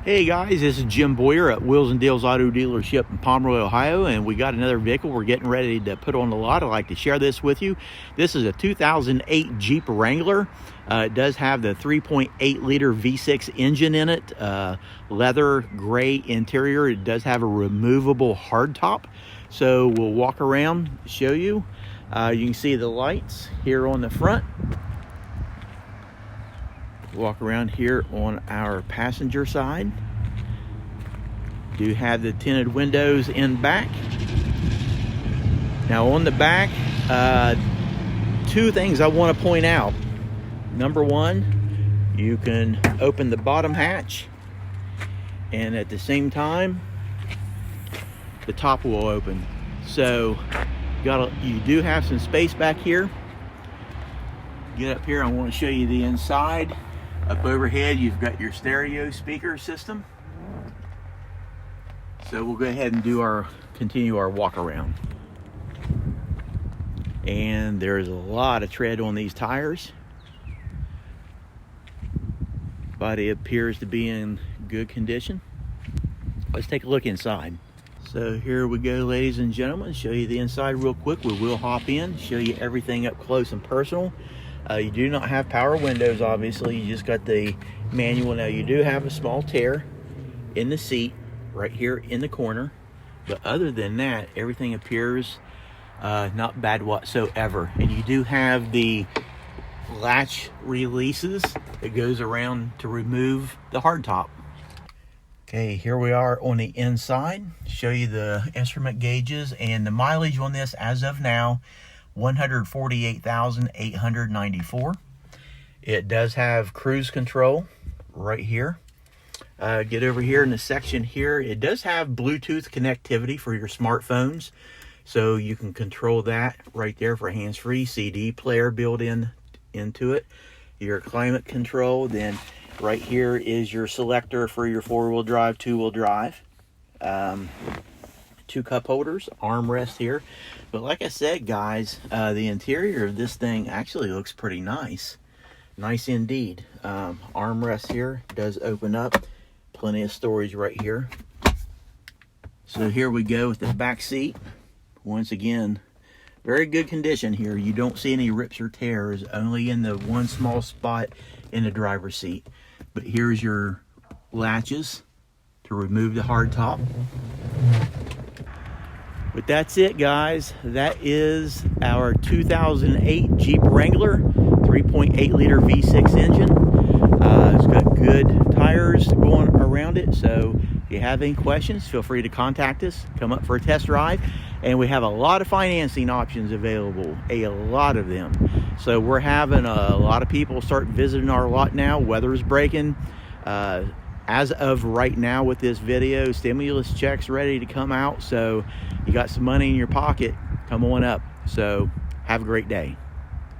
Hey guys, this is Jim Boyer at Wheels and Deals Auto Dealership in Pomeroy, Ohio, and we got another vehicle we're getting ready to put on the lot. I'd like to share this with you. This is a 2008 Jeep Wrangler. It does have the 3.8 liter V6 engine in it, leather gray interior. It does have a removable hardtop, so we'll walk around, show you. You can see the lights here on the front. Walk around here on our passenger side. Do have the tinted windows in back. Now on the back, two things I want to point out. Number one, you can open the bottom hatch, and at the same time the top will open, so you do have some space back here. Get up here, I want to show you the inside. Up overhead, you've got your stereo speaker system. So we'll go ahead and continue our walk around. And there's a lot of tread on these tires. Body appears to be in good condition. Let's take a look inside. So here we go, ladies and gentlemen. Show you the inside real quick. We will hop in, show you everything up close and personal. You do not have power windows, obviously. You just got the manual. Now you do have a small tear in the seat right here in the corner, but other than that, everything appears not bad whatsoever. And you do have the latch releases that goes around to remove the hardtop. Okay, here we are on the inside. Show you the instrument gauges and the mileage on this as of now. 148,894. It does have cruise control right here. Get over here in the section here. It does have Bluetooth connectivity for your smartphones, so you can control that right there for hands-free. CD player built into it. Your climate control. Then right here is your selector for your four-wheel drive, two-wheel drive. Two cup holders, armrest here. But like I said, guys, the interior of this thing actually looks pretty nice. Nice indeed. Armrest here does open up. Plenty of storage right here. So here we go with the back seat. Once again, very good condition here. You don't see any rips or tears, only in the one small spot in the driver's seat. But here's your latches to remove the hardtop. But that's it, guys. That is our 2008 Jeep Wrangler 3.8 liter V6 engine. It's got good tires going around it, so if you have any questions, feel free to contact us. Come up for a test drive, and we have a lot of financing options available, a lot of them. So we're having a lot of people start visiting our lot now. Weather's breaking. As of right now with this video, stimulus checks ready to come out, so you got some money in your pocket, come on up. So have a great day.